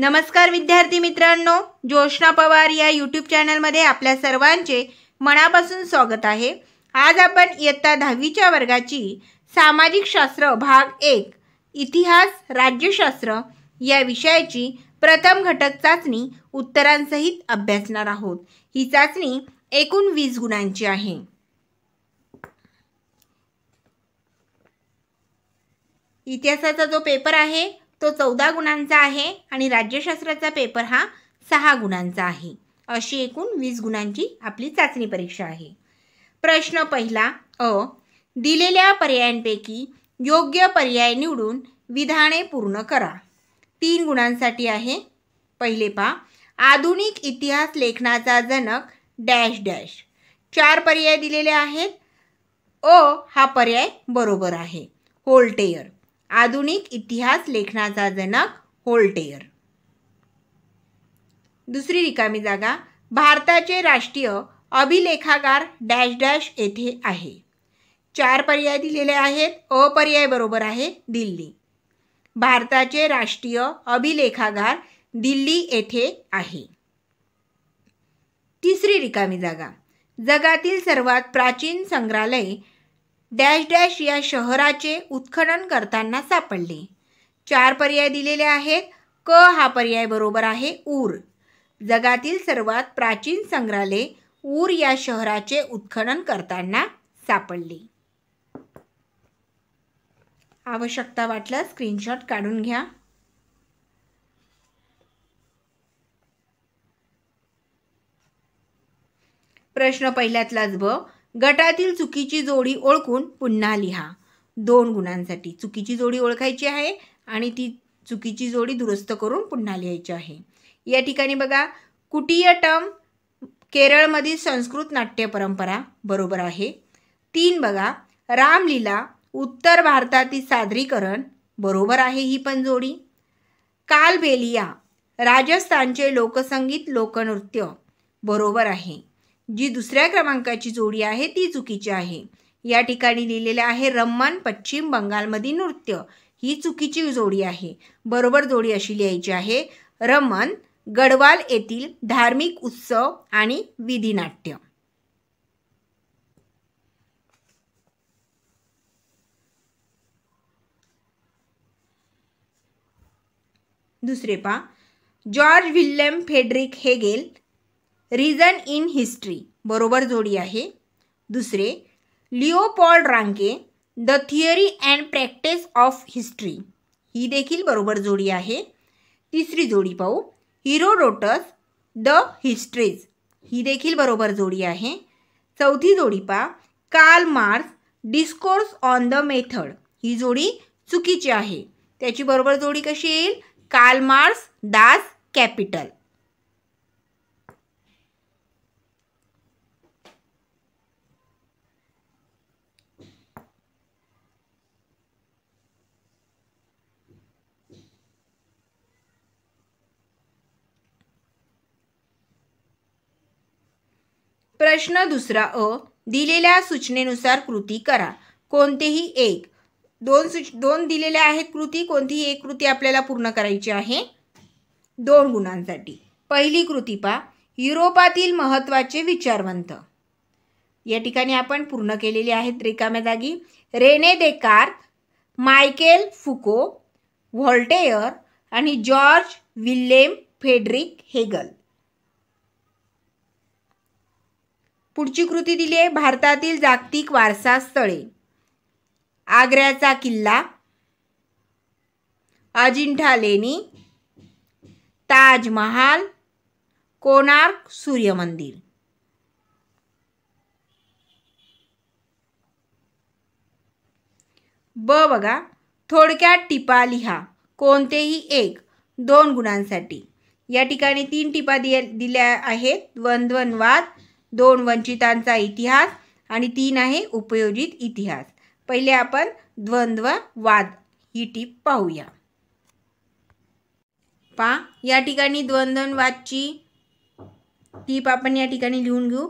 नमस्कार विद्यार्थी मित्रांनो, जोशना पवार या यूट्यूब चॅनलमध्ये आपल्या सर्वांचे मनापासून स्वागत आहे। आज आपण इयत्ता 10वीच्या वर्गाची सामाजिक शास्त्र भाग 1 इतिहास राज्यशास्त्र या विषयाची प्रथम घटक चाचणी उत्तरांसहित अभ्यासणार आहोत। ही चाचणी एकूण 20 गुणांची आहे। इतिहासाचा जो पेपर आहे तो 14 गुणांचा आहे आणि राज्यशास्त्राचा पेपर हा 6 गुणांचा आहे। अशी एकूण 20 गुणांची आपली चाचणी परीक्षा आहे। प्रश्न पहिला अ, दिलेल्या पर्यायांपैकी योग्य पर्याय निवडून विधाने पूर्ण करा। 3 गुणांसाठी आहे। पहिले पहा, आधुनिक इतिहास लेखनाचा जनक डॅश डॅश। 4 पर्याय दिलेले आहेत। अ हा पर्याय बरोबर आहे, व्होल्टेयर। आधुनिक इतिहास लेखनाचा जनक व्होल्टेयर। दुसरी रिकामी जागा, भारताचे राष्ट्रीय अभिलेखागार डॅश डॅश येथे आहे। 4 पर्याय दिलेले आहेत। अ पर्याय बरोबर आहे, दिल्ली। भारताचे राष्ट्रीय अभिलेखागार दिल्ली येथे आहे। तिसरी रिकामी जागा, जगातील सर्वात प्राचीन संग्रहालय डॅश डॅश या शहराचे उत्खनन करताना सापडले। 4 पर्याय दिलेले आहेत। क हा पर्याय बरोबर आहे, ऊर। जगातील सर्वात प्राचीन संग्रहालय ऊर या शहराचे उत्खनन करताना सापडले। आवश्यकता वाटल्यास स्क्रीनशॉट काढून घ्या। प्रश्न पहिल्यातलाच ब, गटातील चुकीची जोडी ओळखून पुन्हा लिहा। 2 गुणांसाठी चुकीची जोडी ओळखायची आहे आणि ती चुकीची जोडी दुरुस्त करून पुन्हा लिहायची आहे। या ठिकाणी बघा, कुटियट्टम केरळमधील संस्कृत नाट्य परंपरा बरोबर आहे। 3 बघा, रामलीला उत्तर भारतातील सादरीकरण बरोबर आहे, ही पण जोडी। कालबेलिया राजस्थानचे लोकसंगीत लोकनृत्य बरोबर आहे। जी दुसऱ्या क्रमांकाची जोडी आहे ती चुकीची आहे। या ठिकाणी लिहिलेले आहे रम्मन पश्चिम बंगालमधील नृत्य, ही चुकीची जोडी आहे। बरोबर जोडी अशी लिहायची आहे, रम्मन गढवाल येथील धार्मिक उत्सव आणि विधिनाट्य। दुसरे पहा, George William Frederick Hegel reason in history बरोबर जोडी आहे। दुसरे, Leopold Ranke the theory and practice of history, ही देखील बरोबर जोडी आहे। तिसरी जोडी पाहू, हिरोडोटस द हिस्ट्रीज, ही देखील बरोबर जोडी आहे। चौथी जोडी पहा, Karl Marx discourse on the method, ही जोडी चुकीची आहे। त्याची बरोबर जोडी कशी येईल, कार्ल मार्क्स दास कॅपिटल। प्रश्न दुसरा अ, दिलेल्या सूचनेनुसार कृती करा। कोणतेही एक, दोन दिलेल्या आहेत कृती, कोणतीही एक कृती आपल्याला पूर्ण करायची आहे। 2 गुणांसाठी पहिली कृती पहा, युरोपातील महत्त्वाचे विचारवंत। या ठिकाणी आपण पूर्ण केलेली आहेत रिकाम्या जागी। रेने देकार्त, मायकेल फुको, व्होल्टेयर आणि जॉर्ज विल्यम फ्रेडरिक हेगल। पुढची कृती दिली आहे, भारतातील जागतिक वारसा स्थळे, आग्र्याचा किल्ला, अजिंठा लेणी, ताजमहाल, कोणार्क सूर्य मंदिर। ब बघा, थोडक्यात टिपा लिहा। कोणतेही एक, 2 गुणांसाठी। या ठिकाणी 3 टिपा दिल्या आहेत, द्वंद्ववाद, 2 वंचितांचा इतिहास आणि 3 आहे उपयोजित इतिहास। पहिले आपण द्वंद्ववाद ही टीप पाहूया। पहा, या ठिकाणी द्वंद्ववादची टीप आपण या ठिकाणी लिहून घेऊ।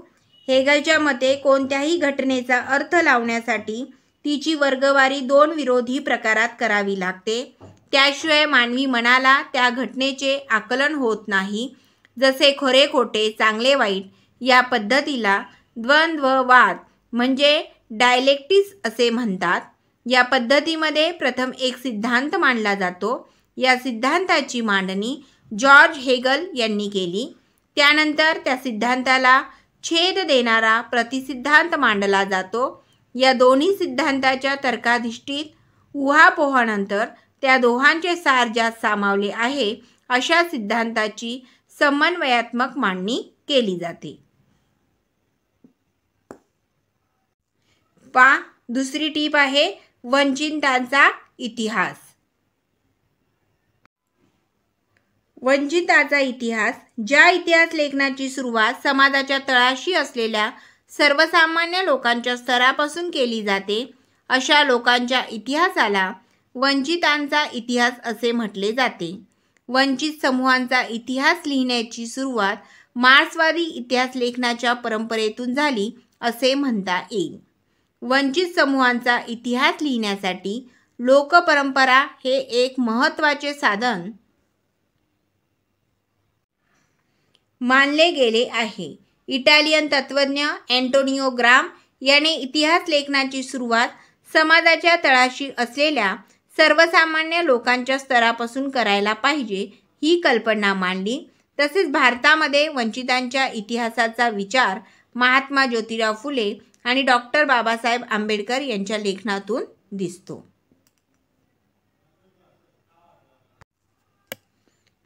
हेगलच्या मते कोणत्याही घटनेचा अर्थ लावण्यासाठी तिची वर्गवारी 2 विरोधी प्रकारात करावी लागते। त्याशिवाय मानवी मनाला त्या घटनेचे आकलन होत नाही. जसे खरे खोटे, चांगले वाईट या पद्धतीला द्वंद्ववाद म्हणजे डायलेक्टिक्स असे म्हणतात. या पद्धतीमध्ये प्रथम एक सिद्धांत मांडला जातो. या सिद्धांताची मांडणी जॉर्ज हेगल यांनी केली. त्यानंतर त्या सिद्धांताला छेद देणारा प्रतिसिद्धांत मांडला जातो. या दोन्ही सिद्धांताच्या तर्काधिष्ठित उहापोहानंतर त्या दोहांचे सार ज्यात सामावले आहे अशा सिद्धांताची समन्वयात्मक मांडणी केली जाते. दुसरी टीप आहे वंचितांचा इतिहास. वंचितांचा इतिहास ज्या इतिहास लेखनाची सुरुवात समाजाच्या तळाशी असलेल्या सर्वसामान्य लोकांच्या स्तरापासून केली जाते अशा लोकांच्या इतिहासाला वंचितांचा इतिहास असे म्हटले जाते. वंचित समूहांचा इतिहास लिहिण्याची सुरुवात मार्क्सवादी इतिहास लेखनाच्या परंपरेतून झाली असे म्हणता येईल. वंचित समूहांचा इतिहास लिहिण्यासाठी लोकपरंपरा हे एक महत्त्वाचे साधन मानले गेले आहे. इटालियन तत्त्वज्ञ अँटोनियो ग्राम याने इतिहास लेखनाची सुरुवात समाजाच्या तळाशी असलेल्या सर्वसामान्य लोकांच्या स्तरापासून करायला पाहिजे ही कल्पना मांडली. तसेच भारतामध्ये वंचितांच्या इतिहासाचा विचार महात्मा ज्योतिराव फुले आणि डॉक्टर बाबासाहेब आंबेडकर यांच्या लेखनातून दिसतो.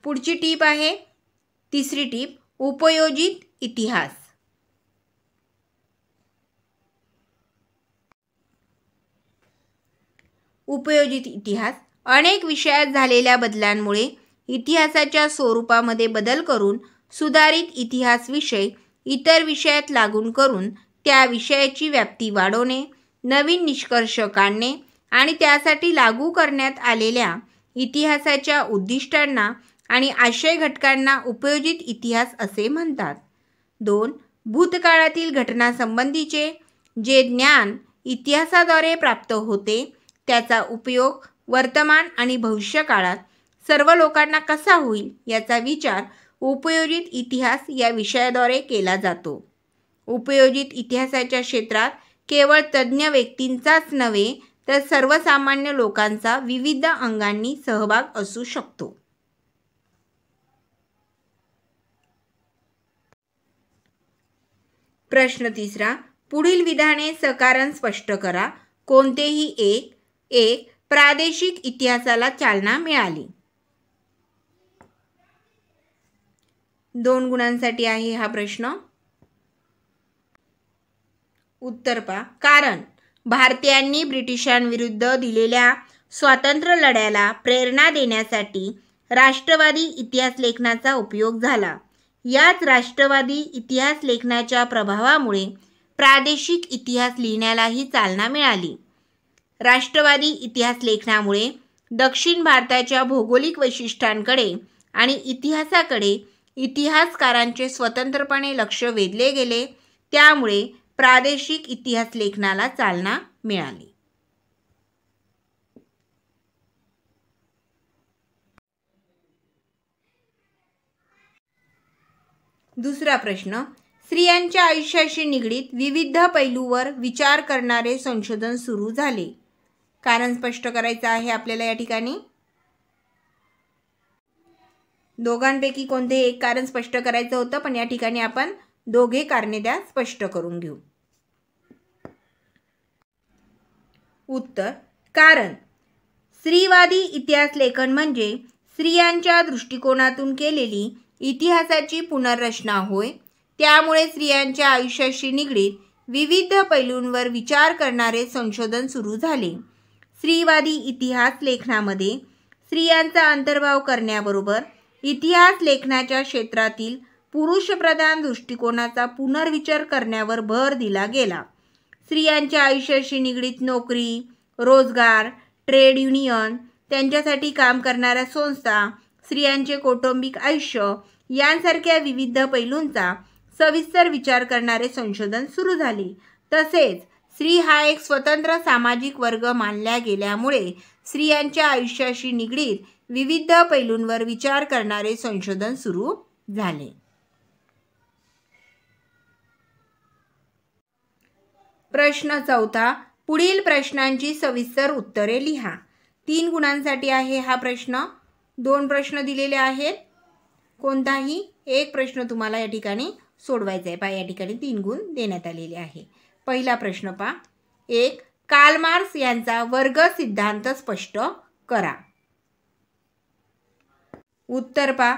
पुढची टीप आहे तिसरी टीप उपयोजित इतिहास. उपयोजित इतिहास अनेक विषयात झालेल्या बदलांमुळे इतिहासाच्या स्वरूपामध्ये बदल करून सुधारित इतिहास विषय इतर विषयात लागू करून त्या विषयाची व्याप्ती वाढवणे, नवीन निष्कर्ष काढणे आणि त्यासाठी लागू करण्यात आलेल्या इतिहासाच्या उद्दिष्टांना आणि आशय घटकांना उपयोजित इतिहास असे म्हणतात. 2. भूतकाळातील घटनांसंबंधीचे जे ज्ञान इतिहासाद्वारे प्राप्त होते त्याचा उपयोग वर्तमान आणि भविष्यकाळात सर्व लोकांना कसा होईल याचा विचार उपयोजित इतिहास या विषयाद्वारे केला जातो. उपयोजित इतिहासाच्या क्षेत्रात केवळ तज्ज्ञ व्यक्तींचाच नव्हे तर सर्वसामान्य लोकांचा विविध अंगांनी सहभाग असू शकतो. प्रश्न तिसरा. पुढील विधाने सकारण स्पष्ट करा. कोणतेही एक प्रादेशिक इतिहासाला चालना मिळाली. 2 गुणांसाठी आहे हा प्रश्न. उत्तर पहा. कारण भारतीयांनी ब्रिटिशांविरुद्ध दिलेल्या स्वातंत्र्य लढ्याला प्रेरणा देण्यासाठी राष्ट्रवादी इतिहास लेखनाचा उपयोग झाला. याच राष्ट्रवादी इतिहास लेखनाच्या प्रभावामुळे प्रादेशिक इतिहास लिहिण्यालाही चालना मिळाली. राष्ट्रवादी इतिहास लेखनामुळे दक्षिण भारताच्या भौगोलिक वैशिष्ट्यांकडे आणि इतिहासाकडे इतिहासकारांचे स्वतंत्रपणे लक्ष वेधले गेले. त्यामुळे प्रादेशिक इतिहास लेखनाला चालना मिळाली. दुसरा प्रश्न. स्त्रियांच्या आयुष्याशी निगडीत विविध पैलूवर विचार करणारे संशोधन सुरू झाले. कारण स्पष्ट करायचं आहे आपल्याला या ठिकाणी. दोघांपैकी कोणते एक कारण स्पष्ट करायचं होतं, पण या ठिकाणी आपण दोघे कारणे द्या स्पष्ट करून घेऊ. उत्तर. कारण स्त्रीवादी इतिहास लेखन म्हणजे स्त्रियांच्या दृष्टिकोनातून केलेली इतिहासाची पुनर्रचना होय. त्यामुळे स्त्रियांच्या आयुष्याशी निगडीत विविध पैलूंवर विचार करणारे संशोधन सुरू झाले. स्त्रीवादी इतिहास लेखनामध्ये स्त्रियांचा अंतर्भाव करण्याबरोबर इतिहास लेखनाच्या क्षेत्रातील पुरुषप्रधान दृष्टिकोनाचा पुनर्विचार करण्यावर भर दिला गेला. स्त्रियांच्या आयुष्याशी निगडीत नोकरी, रोजगार, ट्रेड युनियन, त्यांच्यासाठी काम करणाऱ्या संस्था, स्त्रियांचे कौटुंबिक आयुष्य यांसारख्या विविध पैलूंचा सविस्तर विचार करणारे संशोधन सुरू झाले. तसेच स्त्री हा एक स्वतंत्र सामाजिक वर्ग मानला गेल्यामुळे स्त्रियांच्या आयुष्याशी निगडीत विविध पैलूंवर विचार करणारे संशोधन सुरू झाले. प्रश्न 4. पुढील प्रश्नांची सविस्तर उत्तरे लिहा. 3 गुणांसाठी आहे हा प्रश्न. 2 प्रश्न दिलेले आहेत. कोणताही एक प्रश्न तुम्हाला या ठिकाणी सोडवायचा आहे. पहा या ठिकाणी 3 गुण देण्यात आलेले आहे. पहिला प्रश्न पहा. 1. कार्ल मार्क्स यांचा वर्ग सिद्धांत स्पष्ट करा. उत्तर पहा.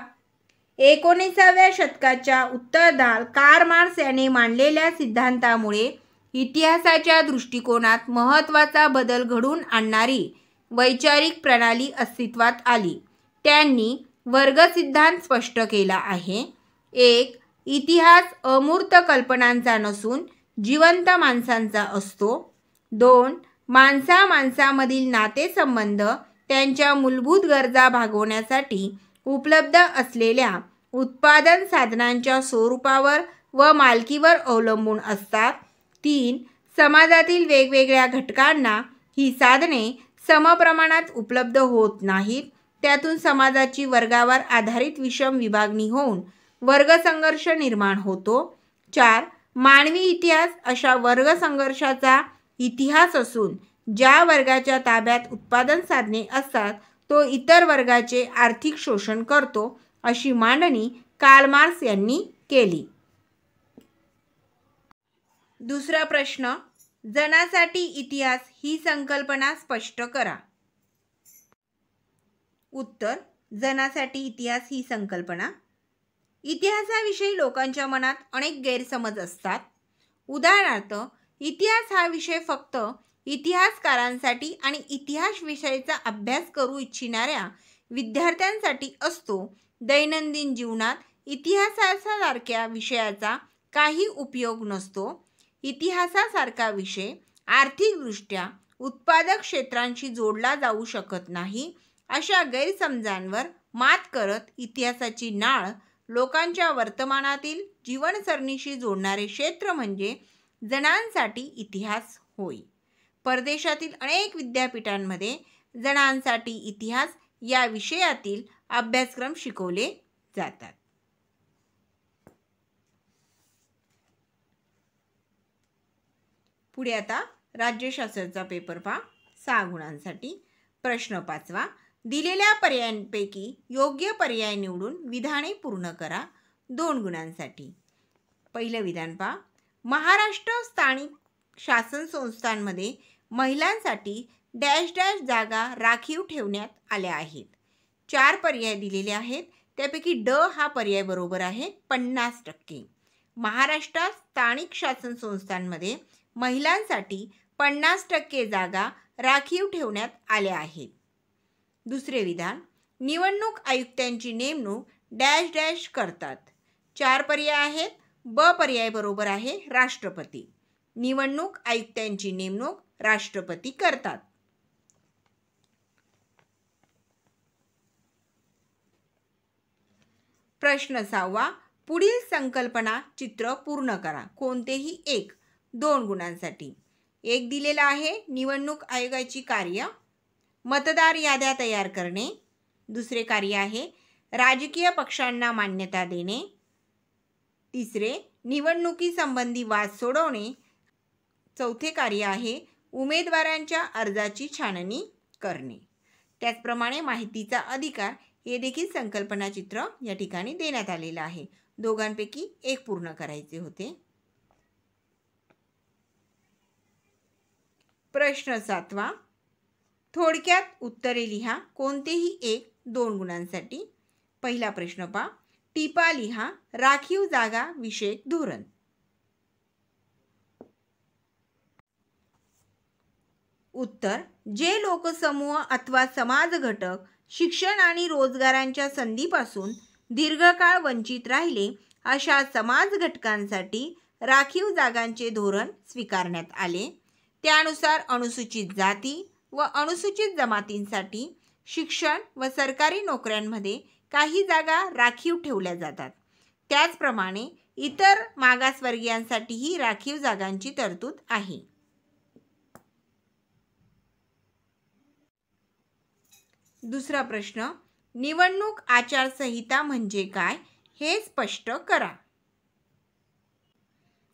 19व्या शतकाच्या उत्तरार्धात कार्ल मार्क्स यांनी मांडलेल्या सिद्धांतामुळे इतिहासाच्या दृष्टिकोनात महत्त्वाचा बदल घडवून आणणारी वैचारिक प्रणाली अस्तित्वात आली. त्यांनी वर्ग सिद्धांत स्पष्ट केला आहे. 1. इतिहास अमूर्त कल्पनांचा नसून जिवंत माणसांचा असतो. 2. माणसामाणसामधील नातेसंबंध त्यांच्या मूलभूत गरजा भागवण्यासाठी उपलब्ध असलेल्या उत्पादन साधनांच्या स्वरूपावर व मालकीवर अवलंबून असतात. 3. समाजातील वेगवेगळ्या घटकांना ही साधने समप्रमाणात उपलब्ध होत नाहीत. त्यातून समाजाची वर्गावर आधारित विषम विभागणी होऊन वर्गसंघर्ष निर्माण होतो. 4. मानवी इतिहास अशा वर्गसंघर्षाचा इतिहास असून ज्या वर्गाच्या ताब्यात उत्पादन साधने असतात तो इतर वर्गाचे आर्थिक शोषण करतो, अशी मांडणी कार्ल मार्क्स यांनी केली. दुसरा प्रश्न. जनासाठी इतिहास ही संकल्पना स्पष्ट करा. उत्तर. जनासाठी इतिहास ही संकल्पना. इतिहासाविषयी लोकांच्या मनात अनेक गैरसमज असतात. उदाहरणार्थ, इतिहास हा विषय फक्त इतिहासकारांसाठी आणि इतिहास विषयाचा अभ्यास करू इच्छिणाऱ्या विद्यार्थ्यांसाठी असतो. दैनंदिन जीवनात इतिहासासारख्या विषयाचा काही उपयोग नसतो. इतिहासासारखा विषय आर्थिकदृष्ट्या उत्पादक क्षेत्रांशी जोडला जाऊ शकत नाही. अशा गैरसमजांवर मात करत इतिहासाची नाळ लोकांच्या वर्तमानातील जीवनसरणीशी जोडणारे क्षेत्र म्हणजे जणांसाठी इतिहास होय. परदेशातील अनेक विद्यापीठांमध्ये जणांसाठी इतिहास या विषयातील अभ्यासक्रम शिकवले जातात. पुढे आता राज्यशास्त्राचा पेपर पहा. 6 गुणांसाठी. प्रश्न 5. दिलेल्या पर्यायांपैकी योग्य पर्याय निवडून विधाने पूर्ण करा. 2 गुणांसाठी. पहिलं विधान पहा. महाराष्ट्र स्थानिक शासन संस्थांमध्ये महिलांसाठी डॅश डॅश जागा राखीव ठेवण्यात आल्या आहेत. 4 पर्याय दिलेले आहेत. त्यापैकी ड हा पर्याय बरोबर आहे. 50%. महाराष्ट्रात स्थानिक शासन संस्थांमध्ये महिलांसाठी 50% जागा राखीव ठेवण्यात आल्या आहेत. दुसरे विधान. निवडणूक आयुक्तांची नेमणूक डॅश डॅश करतात. 4 पर्याय आहेत. ब पर्याय बरोबर आहे. राष्ट्रपती. निवडणूक आयुक्तांची नेमणूक राष्ट्रपती करतात. प्रश्न 6. पुढील संकल्पना चित्र पूर्ण करा. कोणतेही एक. 2 गुणांसाठी. एक दिलेला आहे निवडणूक आयोगाची कार्य. मतदार याद्या तयार करणे. दुसरे कार्य आहे राजकीय पक्षांना मान्यता देणे. तिसरे निवडणुकीसंबंधी वाद सोडवणे. चौथे कार्य आहे उमेदवारांच्या अर्जाची छाननी करणे. त्याचप्रमाणे माहितीचा अधिकार हे देखील संकल्पना चित्र या ठिकाणी देण्यात आलेलं आहे. दोघांपैकी एक पूर्ण करायचे होते. प्रश्न 7. थोडक्यात उत्तरे लिहा. कोणतेही एक. 2 गुणांसाठी. पहिला प्रश्न पहा. टिपा लिहा. राखीव जागा विषयक धोरण. उत्तर. जे लोकसमूह अथवा समाज घटक शिक्षण आणि रोजगारांच्या संधीपासून दीर्घकाळ वंचित राहिले अशा समाज घटकांसाठी राखीव जागांचे धोरण स्वीकारण्यात आले. त्यानुसार अनुसूचित जाती व अनुसूचित जमातींसाठी शिक्षण व सरकारी नोकऱ्यांमध्ये काही जागा राखीव ठेवल्या जातात. त्याचप्रमाणे इतर मागासवर्गीयांसाठीही राखीव जागांची तरतूद आहे. दुसरा प्रश्न, निवडणूक आचारसंहिता म्हणजे काय हे स्पष्ट करा.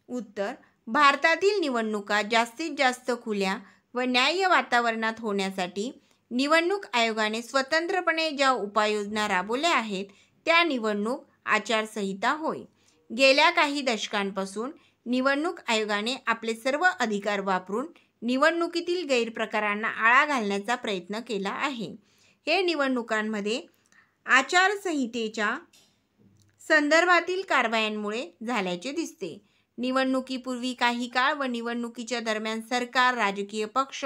उत्तर, भारतातील निवडणुका जास्तीत जास्त खुल्या व न्याय्य वातावरणात होण्यासाठी निवडणूक आयोगाने स्वतंत्रपणे ज्या उपाययोजना राबवल्या आहेत त्या निवडणूक आचारसंहिता होय. गेल्या काही दशकांपासून निवडणूक आयोगाने आपले सर्व अधिकार वापरून निवडणुकीतील गैरप्रकारांना आळा घालण्याचा प्रयत्न केला आहे. हे निवडणुकांमध्ये आचारसंहितेच्या संदर्भातील कारवायांमुळे झाल्याचे दिसते. निवडणुकीपूर्वी काही काळ व निवडणुकीच्या दरम्यान सरकार, राजकीय पक्ष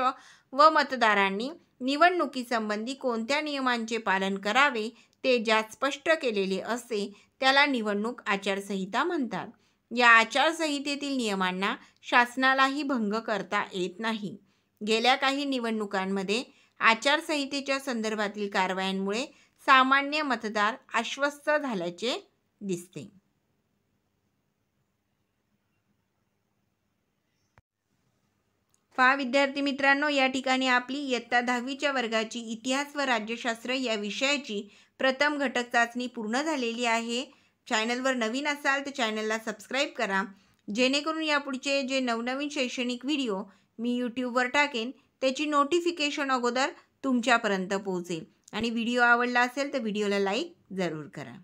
व मतदारांनी निवडणुकीसंबंधी कोणत्या नियमांचे पालन करावे ते ज्यात स्पष्ट केलेले असते त्याला निवडणूक आचारसंहिता म्हणतात. या आचारसंहितेतील नियमांना शासनालाही भंग करता येत नाही. गेल्या काही निवडणुकांमध्ये आचारसंहितेच्या संदर्भातील कारवायांमुळे सामान्य मतदार आश्वस्त झाल्याचे दिसते. पहा विद्यार्थी मित्रांनो, या ठिकाणी आपली इयत्ता 10वीच्या वर्गाची इतिहास व राज्यशास्त्र या विषयाची प्रथम घटक चाचणी पूर्ण झालेली आहे. चॅनलवर नवीन असाल तर चॅनलला सबस्क्राईब करा, जेणेकरून यापुढचे जे नवनवीन शैक्षणिक व्हिडिओ मी यूट्यूबवर टाकेन त्याची नोटिफिकेशन अगोदर तुमच्यापर्यंत पोहोचेल. आणि व्हिडिओ आवडला असेल तर व्हिडिओला लाईक जरूर करा.